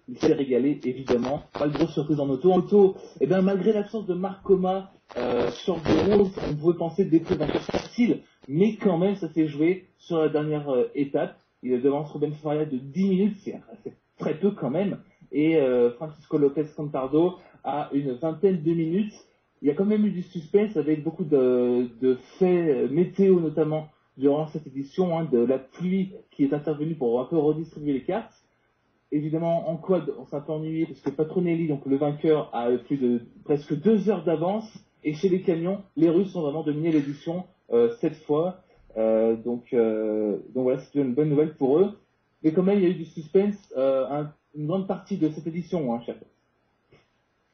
il s'est régalé, évidemment. Pas de grosse surprise en auto. En auto, eh ben, malgré l'absence de Marc Coma sur le rose, on pouvait penser des prix vainqueurs faciles, mais quand même, ça s'est joué sur la dernière étape. Il est devant Ruben Faria de 10 minutes, c'est très peu quand même. Et Francisco Lopez Contardo à une vingtaine de minutes. Il y a quand même eu du suspense avec beaucoup de faits météo notamment durant cette édition, de la pluie qui est intervenue pour un peu redistribuer les cartes. Évidemment, en quad, on s'est un peu ennuyé parce que Patronelli, donc le vainqueur, a plus de presque 2 heures d'avance. Et chez les camions, les Russes ont vraiment dominé l'édition cette fois. Donc voilà, c'est une bonne nouvelle pour eux. Mais quand même, il y a eu du suspense une grande partie de cette édition, chef.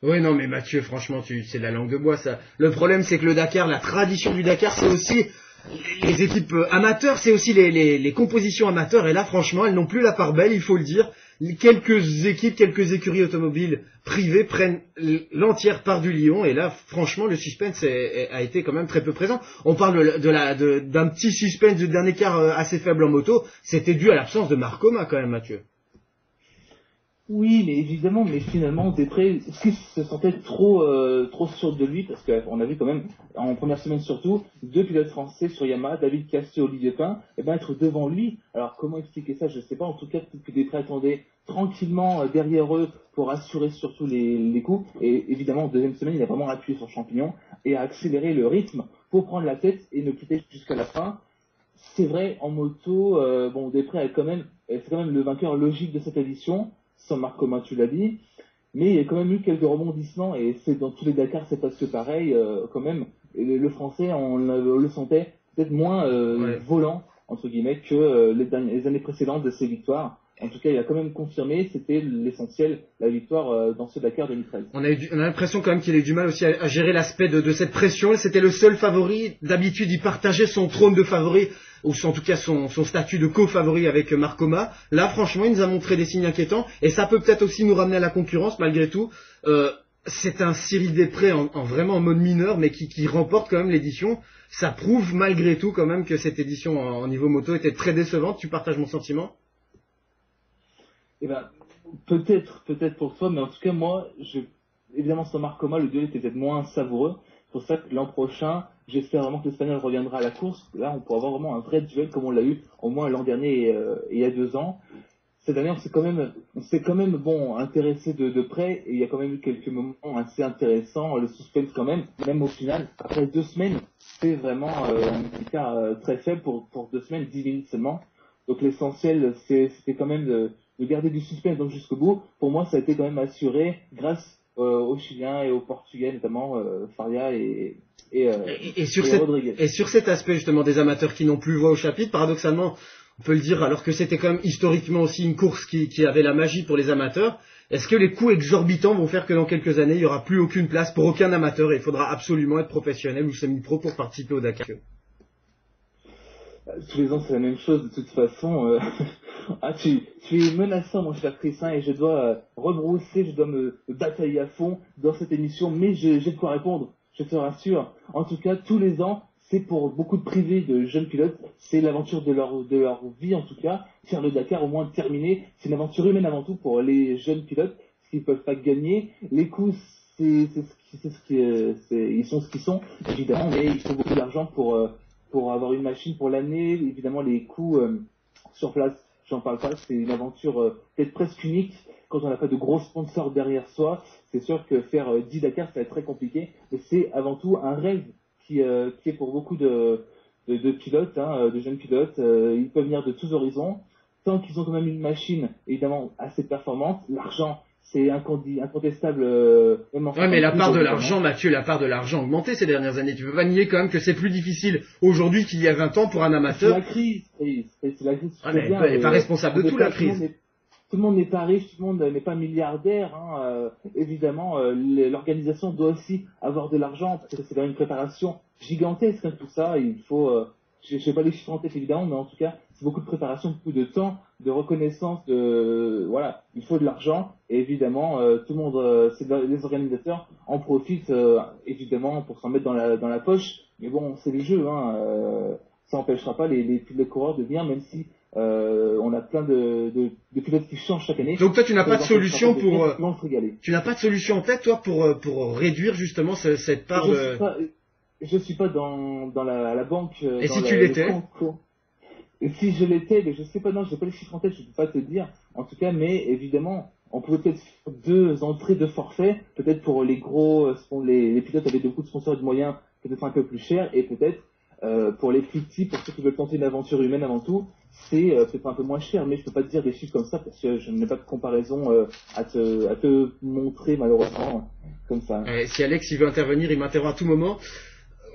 Oui, non, mais Mathieu, franchement, c'est de la langue de bois, ça. Le problème, c'est que le Dakar, la tradition du Dakar, c'est aussi les équipes amateurs, c'est aussi les compositions amateurs. Et là, franchement, elles n'ont plus la part belle, il faut le dire. Quelques équipes, quelques écuries automobiles privées prennent l'entière part du lion. Et là, franchement, le suspense a été quand même très peu présent. On parle d'un petit suspense d'un écart assez faible en moto. C'était dû à l'absence de Marc Coma, quand même, Mathieu. Oui, mais évidemment, mais finalement, Després, est-ce qu'il se sentait trop sûr de lui, parce qu'on a vu quand même, en première semaine surtout, 2 pilotes français sur Yamaha, David Cassier et Olivier Pain, être devant lui. Alors, comment expliquer ça, je ne sais pas. En tout cas, peut-être que Després attendait tranquillement derrière eux pour assurer surtout les coups. Et évidemment, en deuxième semaine, il a vraiment appuyé sur Champignon et a accéléré le rythme pour prendre la tête et ne quitter jusqu'à la fin. C'est vrai, en moto, Després c'est quand même le vainqueur logique de cette édition. Sans Marc Coma, tu l'as dit, mais il y a quand même eu quelques rebondissements, et c'est dans tous les Dakar, c'est presque pareil, quand même. Et le français, on le sentait peut-être moins volant, entre guillemets, que les années précédentes de ses victoires. En tout cas, il a quand même confirmé, c'était l'essentiel, la victoire dans ce Dakar 2013. On a l'impression quand même qu'il a eu du mal aussi à gérer l'aspect de cette pression. C'était le seul favori. D'habitude, il partageait son trône de favori, ou en tout cas son statut de co-favori avec Marc Coma. Là, franchement, il nous a montré des signes inquiétants, et ça peut peut-être aussi nous ramener à la concurrence, malgré tout. C'est un Cyril Després vraiment en mode mineur, mais qui remporte quand même l'édition. Ça prouve malgré tout quand même que cette édition en niveau moto était très décevante. Tu partages mon sentiment ? Eh ben, peut-être pour toi, mais en tout cas, moi, évidemment, sans Marc Coma, le duel était peut-être moins savoureux. C'est pour ça que l'an prochain, j'espère vraiment que l'Espagnol reviendra à la course. Là, on pourra avoir vraiment un vrai duel comme on l'a eu au moins l'an dernier et il y a 2 ans. Cette année, on s'est quand même intéressé de près, et il y a quand même eu quelques moments assez intéressants. Le suspense quand même au final, après 2 semaines, c'est vraiment un écart très faible pour 2 semaines, 10 minutes seulement. Donc l'essentiel, c'était quand même de garder du suspense donc jusqu'au bout. Pour moi, ça a été quand même assuré grâce aux Chiliens et aux Portugais, notamment Faria et Rodriguez. Et sur cet aspect justement des amateurs qui n'ont plus voix au chapitre, paradoxalement, on peut le dire, alors que c'était quand même historiquement aussi une course qui avait la magie pour les amateurs, est-ce que les coûts exorbitants vont faire que dans quelques années, il n'y aura plus aucune place pour aucun amateur et il faudra absolument être professionnel ou semi-pro pour participer au Dakar? Tous les ans, c'est la même chose de toute façon. Tu es menaçant, mon cher Christin, et je dois rebrousser, je dois me batailler à fond dans cette émission, mais j'ai de quoi répondre, je te rassure. En tout cas, tous les ans, c'est pour beaucoup de privés, de jeunes pilotes, c'est l'aventure de leur vie en tout cas. Faire le Dakar, au moins terminer, c'est une aventure humaine avant tout pour les jeunes pilotes, parce qu'ils ne peuvent pas gagner. Les coûts, ils sont ce qu'ils sont, évidemment, mais il faut beaucoup d'argent pour avoir une machine pour l'année. Évidemment, les coûts sur place, j'en parle pas, c'est une aventure peut-être presque unique. Quand on n'a pas de gros sponsors derrière soi, c'est sûr que faire 10 Dakar, ça va être très compliqué, mais c'est avant tout un rêve qui est pour beaucoup de pilotes, de jeunes pilotes. Ils peuvent venir de tous horizons, tant qu'ils ont quand même une machine, évidemment, assez performante. L'argent, c'est incontestable. Ouais, mais la part de l'argent, Mathieu, la part de l'argent a augmenté ces dernières années. Tu peux pas nier quand même que c'est plus difficile aujourd'hui qu'il y a 20 ans pour un amateur. C'est la crise, c'est la crise. Ah, mais elle n'est pas responsable de tout, la crise. Tout le monde n'est pas riche, tout le monde n'est pas milliardaire. Évidemment, l'organisation doit aussi avoir de l'argent, parce que c'est quand même une préparation gigantesque, tout ça. Il faut, je ne sais pas les chiffres en tête évidemment, mais en tout cas, c'est beaucoup de préparation, beaucoup de temps, de reconnaissance, voilà, il faut de l'argent. Et évidemment, tout le monde, les organisateurs en profitent évidemment pour s'en mettre dans la poche. Mais bon, c'est le jeu, ça n'empêchera pas les coureurs de venir, même si On a plein de pilotes qui changent chaque année. Donc toi, tu n'as pas de solution pour... se régaler. Tu n'as pas de solution en tête, toi, pour réduire justement cette part de... Je suis pas dans la banque. Et si tu l'étais? Et si je l'étais, mais je sais pas, non, j'ai pas les chiffres en tête, je peux pas te dire. En tout cas, mais évidemment, on pouvait peut-être faire 2 entrées de forfait, peut-être pour les gros, les pilotes avaient beaucoup de sponsors et de moyens, peut-être un peu plus cher, et peut-être pour les plus petits, pour ceux qui veulent tenter une aventure humaine avant tout, c'est peut-être un peu moins cher, mais je peux pas te dire des chiffres comme ça parce que je n'ai pas de comparaison à te montrer malheureusement comme ça. Si Alex il veut intervenir, il m'interrompt à tout moment.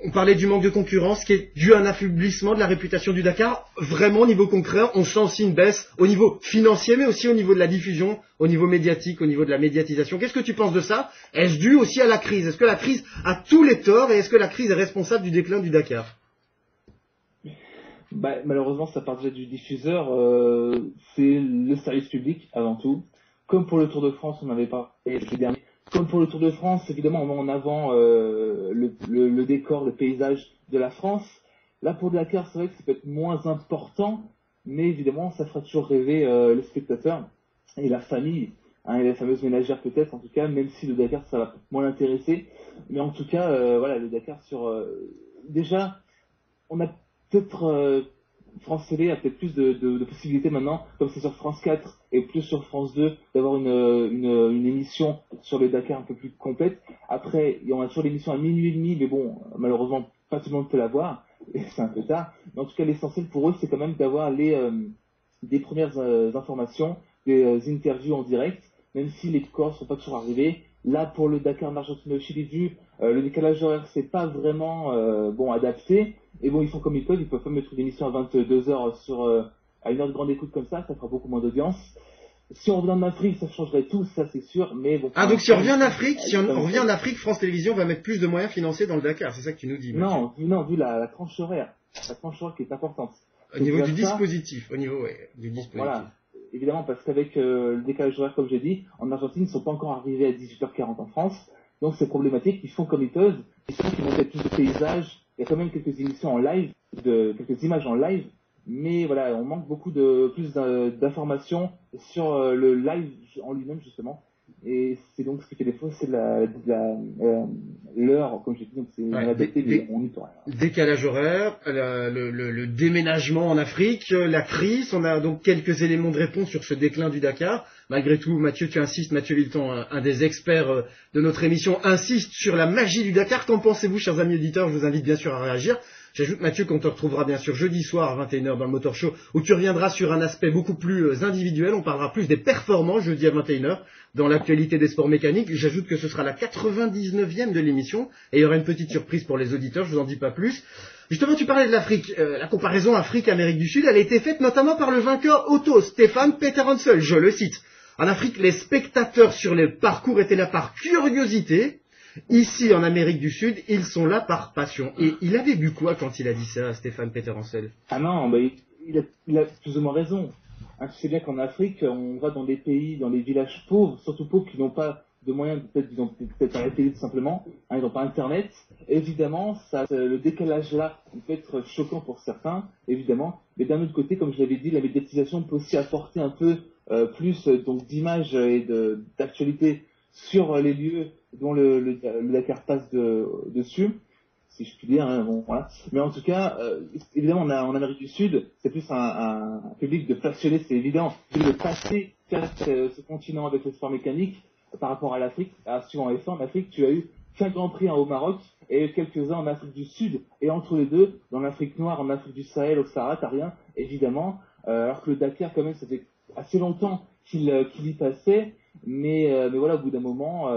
On parlait du manque de concurrence qui est dû à un affaiblissement de la réputation du Dakar. Vraiment, au niveau concret, on sent aussi une baisse au niveau financier, mais aussi au niveau de la diffusion, au niveau médiatique, au niveau de la médiatisation. Qu'est-ce que tu penses de ça? Est-ce dû aussi à la crise? Est-ce que la crise a tous les torts et est-ce que la crise est responsable du déclin du Dakar? Malheureusement, ça part déjà du diffuseur. C'est le service public avant tout. Comme pour le Tour de France, on avait parlé le dernier. Comme pour le Tour de France, évidemment, on met en avant le décor, le paysage de la France. Là, pour le Dakar, c'est vrai que ça peut être moins important, mais évidemment, ça fera toujours rêver le spectateur et la famille, et la fameuse ménagère peut-être, en tout cas, même si le Dakar, ça va moins l'intéresser. Mais en tout cas, voilà, le Dakar déjà, on a peut-être... France Télé a peut-être plus de possibilités maintenant, comme c'est sur France 4 et plus sur France 2, d'avoir une émission sur le Dakar un peu plus complète. Après, on a toujours l'émission à minuit et demi, mais bon, malheureusement, pas tout le monde peut la voir, et c'est un peu tard. Mais en tout cas, l'essentiel pour eux, c'est quand même d'avoir des premières informations, des interviews en direct, même si les corps sont pas toujours arrivés. Là, pour le Dakar en Argentine au Chili, le décalage horaire, c'est pas vraiment adapté. Et bon, ils font comme ils peuvent pas mettre une émission à 22h à une heure de grande écoute comme ça fera beaucoup moins d'audience. Si on revient en Afrique, ça changerait tout, ça c'est sûr, mais bon. Donc si on revient en Afrique, revient en Afrique, France Télévisions va mettre plus de moyens financiers dans le Dakar, c'est ça que tu nous dis, Mathieu. Non, vu la tranche horaire. La tranche horaire qui est importante. Au niveau du dispositif, Voilà. Évidemment, parce qu'avec le décalage horaire, comme j'ai dit, en Argentine, ils ne sont pas encore arrivés à 18h40 en France. Donc c'est problématique, ils font comme ils peuvent. Ils savent qu'ils vont mettre plus de paysages. Il y a quand même quelques émissions en live, quelques images en live. Mais voilà, on manque plus d'informations sur le live en lui-même, justement. Et c'est donc ce qui fait défaut, c'est l'heure, comme j'ai dit, donc c'est on n'y peut rien. Décalage horaire, le déménagement en Afrique, la crise, on a donc quelques éléments de réponse sur ce déclin du Dakar. Malgré tout, Mathieu, tu insistes, Mathieu Villeton, un des experts de notre émission, insiste sur la magie du Dakar. Qu'en pensez-vous, chers amis éditeurs? Je vous invite bien sûr à réagir. J'ajoute, Mathieu, qu'on te retrouvera bien sûr jeudi soir à 21h dans le Motor Show, où tu reviendras sur un aspect beaucoup plus individuel. On parlera plus des performances jeudi à 21h dans l'actualité des sports mécaniques. J'ajoute que ce sera la 99e de l'émission et il y aura une petite surprise pour les auditeurs, je vous en dis pas plus. Justement, tu parlais de l'Afrique. La comparaison Afrique-Amérique du Sud, elle a été faite notamment par le vainqueur auto, Stéphane Peterhansel. Je le cite. En Afrique, les spectateurs sur les parcours étaient là par curiosité. Ici, en Amérique du Sud, ils sont là par passion. Et il avait bu quoi quand il a dit ça, Stéphane Peterhansel? Ah non, il a plus ou moins raison. Tu sais bien qu'en Afrique, on va dans des pays, dans des villages pauvres, surtout pauvres qui n'ont pas de moyens, ils ont peut-être pas la télé tout simplement, ils n'ont pas Internet. Évidemment, le décalage là, il peut être choquant pour certains, évidemment. Mais d'un autre côté, comme je l'avais dit, la médiatisation peut aussi apporter un peu plus donc d'images et d'actualité sur les lieux dont le Dakar passe dessus, si je puis dire, hein, bon, voilà. Mais en tout cas, évidemment, en Amérique du Sud, c'est plus un public de passionnés, c'est évident. Le passé ce continent avec le sport mécanique par rapport à l'Afrique, suivant F1 en Afrique, tu as eu 5 Grands Prix au Maroc et quelques-uns en Afrique du Sud. Et entre les deux, dans l'Afrique noire, en Afrique du Sahel, au Sahara, t'as rien, évidemment. Alors que le Dakar, quand même, ça fait assez longtemps qu'il y passait. Mais voilà, au bout d'un moment,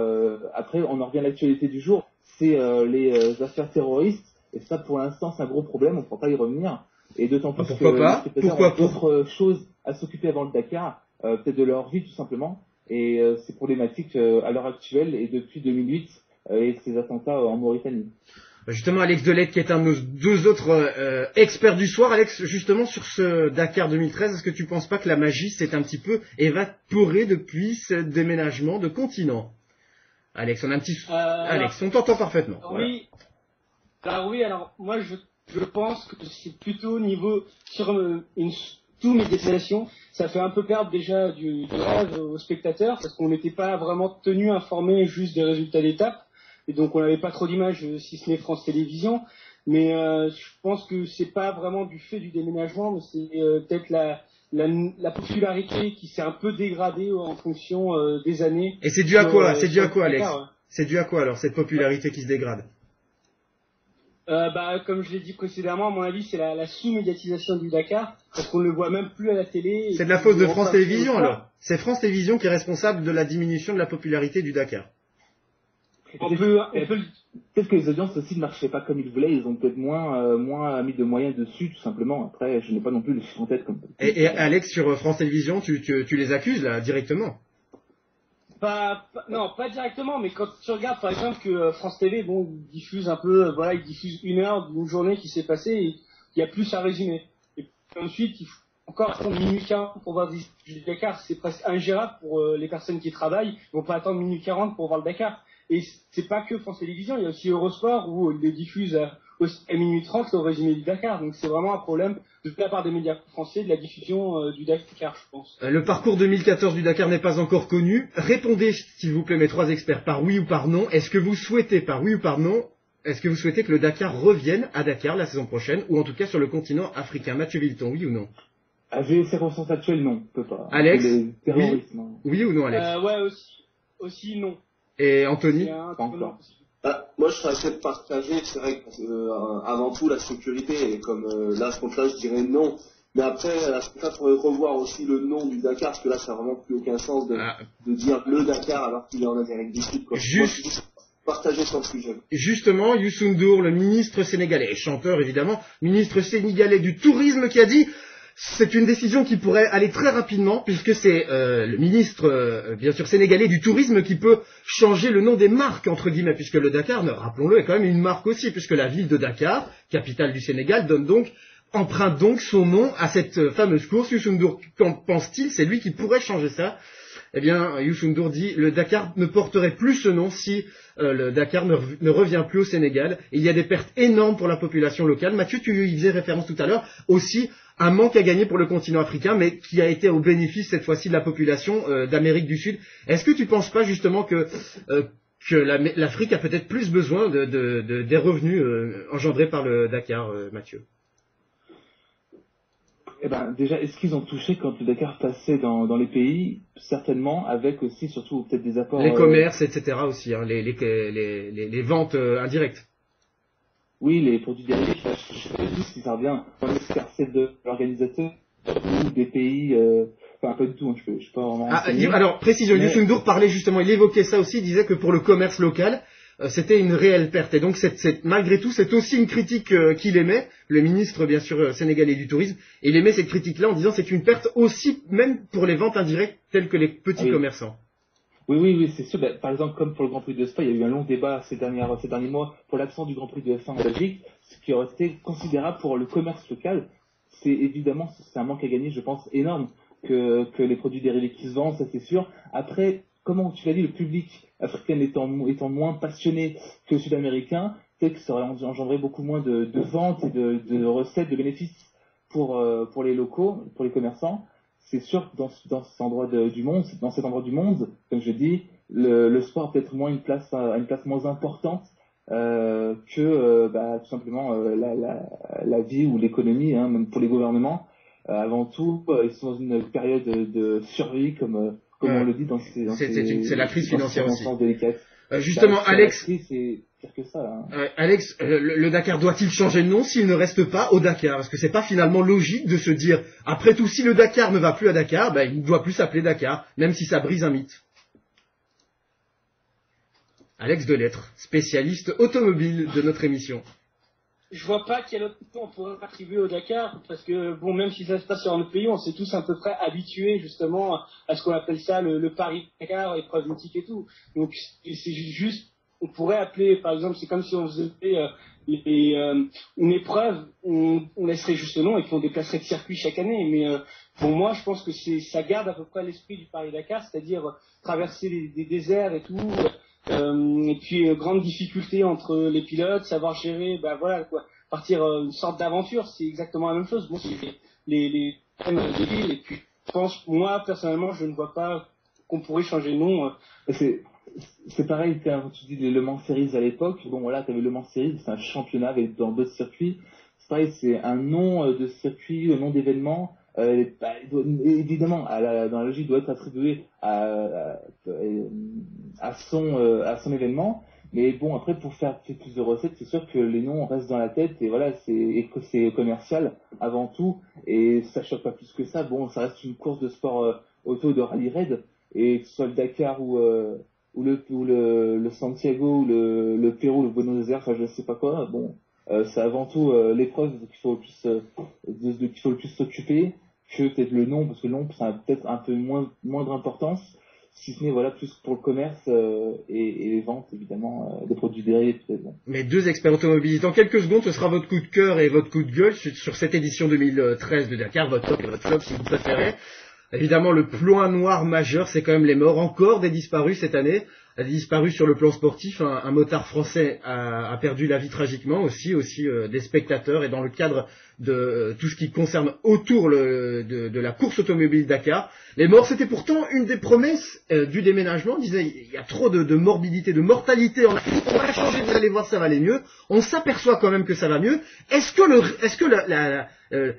après, on en revient à l'actualité du jour, c'est les affaires terroristes. Et ça, pour l'instant, c'est un gros problème, on ne pourra pas y revenir. Et d'autant plus que les spectateurs ont d'autres choses à s'occuper avant le Dakar, peut-être de leur vie tout simplement. Et c'est problématique à l'heure actuelle et depuis 2008 et ces attentats en Mauritanie. Justement, Alex Delette, qui est un de nos 2 autres experts du soir. Alex, justement, sur ce Dakar 2013, est-ce que tu ne penses pas que la magie s'est un petit peu évaporée depuis ce déménagement de continent? Alex, on a un petit... Alex, on t'entend parfaitement. Oui. Voilà. Alors moi, je pense que c'est plutôt sur sous-médiatisation, ça fait un peu perdre déjà du rêve aux spectateurs parce qu'on n'était pas vraiment tenu informé juste des résultats d'étape et donc on n'avait pas trop d'images si ce n'est France Télévisions. Mais je pense que c'est pas vraiment du fait du déménagement, mais c'est peut-être la popularité qui s'est un peu dégradée en fonction des années. Et c'est dû à quoi? C'est dû à sur quoi, le Alex? Dakar, ouais. C'est dû à quoi alors cette popularité qui se dégrade? Comme je l'ai dit précédemment, à mon avis, c'est la sous-médiatisation du Dakar, parce qu'on ne le voit même plus à la télé. C'est de la faute de France Télévisions alors? C'est France Télévisions qui est responsable de la diminution de la popularité du Dakar. Peut-être que les audiences aussi ne marchaient pas comme ils voulaient, ils ont peut-être moins mis de moyens dessus, tout simplement. Après, je n'ai pas non plus le chiffre en tête comme. Et Alex, sur France Télévisions, tu les accuses là directement? Non, pas directement, mais quand tu regardes par exemple que France TV, bon, diffuse un peu, voilà, il diffuse 1 heure d'une journée qui s'est passée et il y a plus à résumer. Et puis ensuite, il faut encore attendre minuit 40 pour voir le Dakar, c'est presque ingérable pour les personnes qui travaillent, ils vont pas attendre minuit 40 pour voir le Dakar. Et c'est pas que France Télévisions, il y a aussi Eurosport où ils diffusent à minuit 30 le résumé du Dakar. Donc c'est vraiment un problème de la part des médias français de la diffusion du Dakar, je pense. Le parcours 2014 du Dakar n'est pas encore connu. Répondez, s'il vous plaît, mes 3 experts, par oui ou par non. Est-ce que vous souhaitez, par oui ou par non, est-ce que vous souhaitez que le Dakar revienne à Dakar la saison prochaine, ou en tout cas sur le continent africain? Mathieu Villeton, oui ou non? Vu les circonstances actuelles, non, on peut pas. Alex, Oui ou non, Alex? Ouais, aussi non. Et Anthony? Pas encore. Moi, je serais assez partagé. C'est vrai que avant tout, la sécurité, et comme là, ce contre-là, je dirais non. Mais après, à ce moment-là, il faudrait revoir aussi le nom du Dakar, parce que là, ça n'a vraiment plus aucun sens de dire le Dakar alors qu'il est en Amérique du Sud. Juste partager sur le sujet. Justement, Youssou N'Dour, le ministre sénégalais, chanteur évidemment, ministre sénégalais du tourisme, qui a dit c'est une décision qui pourrait aller très rapidement, puisque c'est le ministre, bien sûr, sénégalais du tourisme qui peut changer le nom des marques, entre guillemets, puisque le Dakar, rappelons-le, est quand même une marque aussi, puisque la ville de Dakar, capitale du Sénégal, emprunte donc son nom à cette fameuse course. Youssou N'Dour, qu'en pense-t-il? C'est lui qui pourrait changer ça. Eh bien, Youssou N'Dour dit le Dakar ne porterait plus ce nom si le Dakar ne revient plus au Sénégal. Et il y a des pertes énormes pour la population locale. Mathieu, tu y faisais référence tout à l'heure. Aussi, un manque à gagner pour le continent africain, mais qui a été au bénéfice cette fois-ci de la population d'Amérique du Sud. Est-ce que tu ne penses pas justement que l'Afrique a peut-être plus besoin des revenus engendrés par le Dakar, Mathieu? Eh ben, déjà, est-ce qu'ils ont touché quand le Dakar passait dans les pays? Certainement, avec aussi, surtout, peut-être des apports... Les commerces, etc. aussi, hein, les ventes indirectes. Oui, les produits dérivés, je sais pas si ça revient dans l'escarcelle de l'organisateur ou des pays... Enfin, pas du tout, hein, je peux pas vraiment... Alors, précision, Youssou N'Dour parlait justement, il évoquait ça aussi, il disait que pour le commerce local, c'était une réelle perte. Et donc, malgré tout, c'est aussi une critique qu'il émet, le ministre, bien sûr, sénégalais du tourisme, et il émet cette critique-là en disant que c'est une perte aussi, même pour les ventes indirectes, telles que les petits commerçants. Oui, c'est sûr. Par exemple, comme pour le Grand Prix de Spa, il y a eu un long débat ces derniers mois pour l'absence du Grand Prix de F1 en Belgique, ce qui aurait été considérable pour le commerce local. C'est un manque à gagner, je pense, énorme que les produits dérivés qui se vendent, ça c'est sûr. Après, comment tu l'as dit, le public africain étant moins passionné que le sud-américain, peut-être que ça aurait engendré beaucoup moins de ventes et de recettes, de bénéfices pour les locaux, pour les commerçants. C'est sûr que dans cet endroit du monde, comme je dis, le sport a peut-être une place moins importante que tout simplement la vie ou l'économie, hein, même pour les gouvernements. Avant tout, ils sont dans une période de survie, comme on le dit c'est la crise financière aussi. Justement, Alex, c'est pire que ça. Hein. Alex, le Dakar doit-il changer de nom s'il ne reste pas au Dakar? Parce que c'est pas finalement logique de se dire, après tout, si le Dakar ne va plus à Dakar, il ne doit plus s'appeler Dakar, même si ça brise un mythe. Alex Delettre, spécialiste automobile de notre émission. Je vois pas quel autre nom on pourrait attribuer au Dakar, parce que bon, même si ça se passe sur un autre pays, on s'est tous à peu près habitués justement à ce qu'on appelle ça le Paris-Dakar, épreuve mythique et tout. Donc c'est juste, on pourrait appeler, par exemple, c'est comme si on faisait une épreuve, on laisserait juste le nom et puis on déplacerait de circuit chaque année. Mais pour moi, je pense que ça garde à peu près l'esprit du Paris-Dakar, c'est-à-dire traverser des déserts et tout. Et puis grande difficulté entre les pilotes, savoir gérer, partir une sorte d'aventure, c'est exactement la même chose. Bon, les de ville. Et puis, je pense, moi, personnellement, je ne vois pas qu'on pourrait changer de nom. C'est pareil, quand tu dis les Le Mans Series à l'époque, bon voilà, tu avais Le Mans Series, c'est un championnat avec dans d'autres circuits. C'est pareil, c'est un nom de circuit, un nom d'événement. Évidemment, dans la logique, doit être attribué à son événement. Mais bon, après, pour faire plus de recettes, c'est sûr que les noms restent dans la tête et voilà, c'est commercial avant tout et ça choque pas plus que ça. Bon, ça reste une course de sport auto de rallye raid et que ce soit le Dakar ou le Santiago ou le Pérou, le Buenos Aires, enfin je sais pas quoi. Bon, c'est avant tout l'épreuve qu'il faut qu'il faut le plus s'occuper que peut-être le nom, parce que le nom ça a peut-être un peu moindre importance, si ce n'est voilà plus pour le commerce et les ventes évidemment des produits dérivés peut-être. Bon. Mais deux experts automobilistes. Dans quelques secondes, ce sera votre coup de cœur et votre coup de gueule sur cette édition 2013 de Dakar, votre top et votre flop si vous préférez. Évidemment, le point noir majeur, c'est quand même les morts. Encore des disparus cette année. Des disparus sur le plan sportif. Un motard français a perdu la vie tragiquement aussi des spectateurs. Et dans le cadre de tout ce qui concerne autour de la course automobile Dakar, les morts, c'était pourtant une des promesses du déménagement. On disait, il y a trop de morbidité, de mortalité. On va changer, vous allez voir, ça va aller mieux. On s'aperçoit quand même que ça va mieux. Est-ce que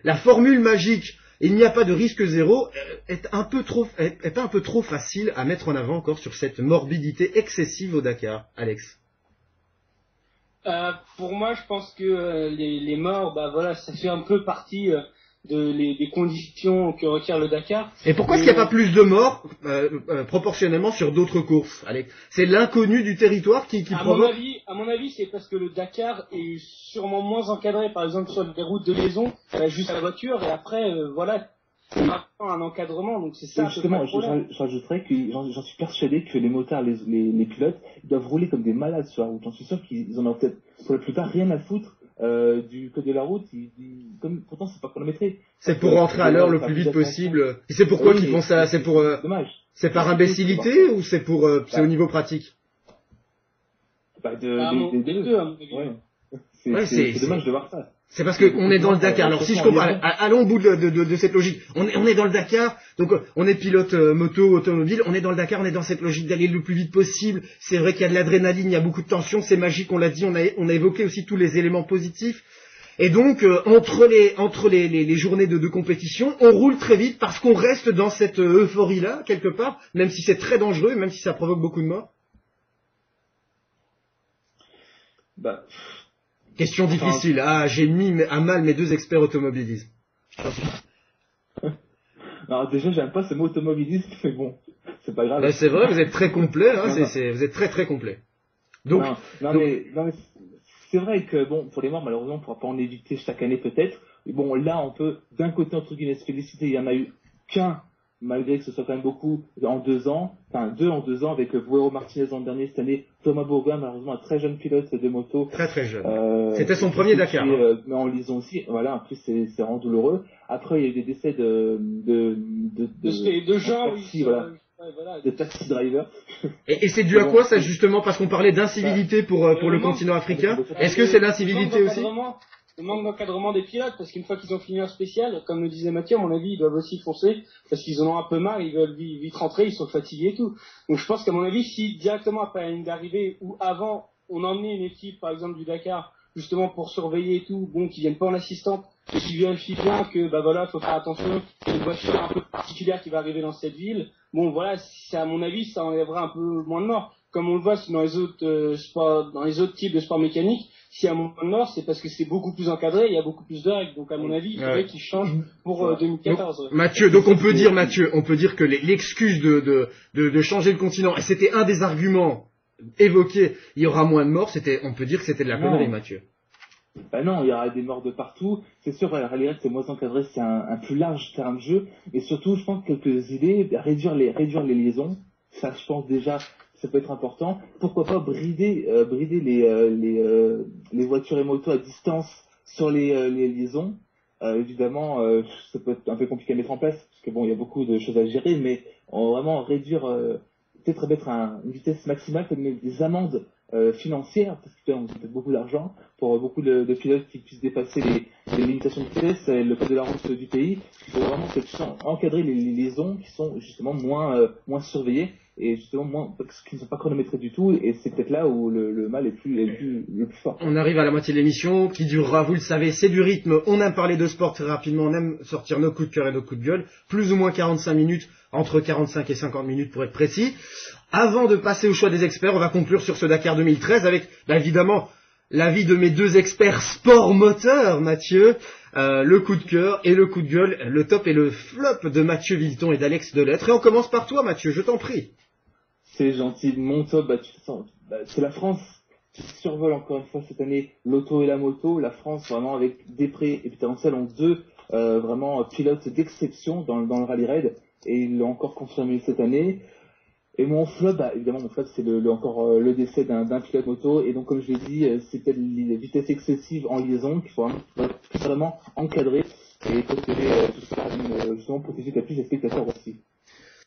la formule magique il n'y a pas de risque zéro est un peu trop facile à mettre en avant encore sur cette morbidité excessive au Dakar, Alex? Pour moi, je pense que les morts, bah voilà, ça fait un peu partie des conditions que requiert le Dakar. Et pourquoi est-ce qu'il n'y a pas plus de morts proportionnellement sur d'autres courses, Alex? C'est l'inconnu du territoire qui provoque. À mon avis, c'est parce que le Dakar est sûrement moins encadré. Par exemple, sur les routes de liaison, juste à la voiture, et après, voilà, il y a un encadrement. Donc c'est ça. Justement, je rajouterais que j'en suis persuadé que les motards, les pilotes, ils doivent rouler comme des malades sur la route. J'en suis sûr qu'ils en ont peut-être pour la plupart rien à foutre. Du code de la route, pourtant c'est pas chronométré. C'est pour rentrer à l'heure le plus vite possible. Et c'est pourquoi qu'ils font ça? C'est pour dommage. C'est par imbécilité ou c'est pour c'est au niveau pratique? Des deux, à mon avis. Ouais. C'est dommage de voir ça. C'est parce qu'on est dans le Dakar. Alors si je comprends, allons au bout de cette logique. On est dans le Dakar, donc on est pilote moto, automobile, on est dans le Dakar, on est dans cette logique d'aller le plus vite possible. C'est vrai qu'il y a de l'adrénaline, il y a beaucoup de tension, c'est magique, on l'a dit, on a évoqué aussi tous les éléments positifs. Et donc entre les journées de compétition, on roule très vite parce qu'on reste dans cette euphorie-là, quelque part, même si c'est très dangereux, même si ça provoque beaucoup de morts. Question difficile. Ah, j'ai mis à mal mes deux experts automobilisme. Alors déjà, j'aime pas ce mot automobilisme, mais bon, c'est pas grave. Ben, c'est vrai, vous êtes très complet, hein, vous êtes très très complet. Donc, mais c'est vrai que bon, pour les morts, malheureusement, on pourra pas en éviter chaque année peut-être. Mais bon, là, on peut d'un côté entre guillemets se féliciter. Il y en a eu qu'un, malgré que ce soit quand même beaucoup en 2 ans, enfin 2 en 2 ans avec Buero Martinez l'an dernier, cette année Thomas Bourgoin, malheureusement un très jeune pilote de moto. Très très jeune. C'était son premier Dakar. Mais en lisant aussi, voilà, en plus c'est vraiment douloureux. Après il y a eu des décès de gens, taxi, voilà. De taxi drivers. Et c'est dû à quoi ça justement? Parce qu'on parlait d'incivilité pour le continent africain. Est-ce que c'est l'incivilité aussi? Le manque d'encadrement des pilotes, parce qu'une fois qu'ils ont fini un spécial, comme le disait Mathieu, à mon avis, ils doivent aussi foncer, parce qu'ils en ont un peu marre, ils veulent vite rentrer, ils sont fatigués et tout. Donc je pense qu'à mon avis, si directement après la ligne d'arrivée, ou avant, on emmenait une équipe, par exemple du Dakar, justement pour surveiller et tout, bon, qui viennent pas en assistante, et qui vérifient bien que, bah voilà, faut faire attention, il y a une voiture un peu particulière qui va arriver dans cette ville. Bon, voilà, à mon avis, ça enlèvera un peu moins de morts. Comme on le voit dans les autres sports, dans les autres types de sports mécaniques, s'il y a moins de morts, c'est parce que c'est beaucoup plus encadré, il y a beaucoup plus de règles. Donc à mon avis, il faudrait qu'ils changent pour 2014. Donc, Mathieu, on peut dire que l'excuse de changer le continent, et c'était un des arguments évoqués, il y aura moins de morts, on peut dire que c'était de la connerie, Mathieu. Bah non, il y aura des morts de partout. C'est sûr, la rallye raid, c'est moins encadré, c'est un plus large terrain de jeu. Et surtout, je pense que quelques idées, réduire les liaisons. Ça, je pense déjà, ça peut être important. Pourquoi pas brider les voitures et motos à distance sur les liaisons. Évidemment, ça peut être un peu compliqué à mettre en place, parce que bon, il y a beaucoup de choses à gérer, mais on va vraiment réduire, peut-être mettre une vitesse maximale, peut-être mettre des amendes financières, parce que on coûte beaucoup d'argent pour beaucoup de pilotes qui puissent dépasser les les limitations de vitesse, le code de la route du pays. Il faut vraiment encadrer les liaisons qui sont justement moins surveillées et justement qui ne sont pas chronométrées du tout. Et c'est peut-être là où le mal est le plus fort. On arrive à la moitié de l'émission qui durera, vous le savez, c'est du rythme. On aime parler de sport très rapidement, on aime sortir nos coups de cœur et nos coups de gueule. Plus ou moins 45 minutes, entre 45 et 50 minutes pour être précis. Avant de passer au choix des experts, on va conclure sur ce Dakar 2013 avec, évidemment, l'avis de mes deux experts sport moteur, Mathieu, le coup de cœur et le coup de gueule, le top et le flop de Mathieu Villeton et d'Alex Delettre. Et on commence par toi, Mathieu, je t'en prie. C'est gentil. Mon top, c'est la France qui survole encore une fois cette année l'auto et la moto. La France, vraiment, avec Després et Peter Hansel, ont deux vraiment pilotes d'exception dans le rallye raid. Et ils l'ont encore confirmé cette année. Et mon flop, évidemment, c'est le décès d'un pilote moto. Et donc, comme je l'ai dit, c'est peut-être les vitesses excessives en liaison qu'il faut vraiment encadrer et protéger tout ça, justement protéger la plus les spectateurs aussi.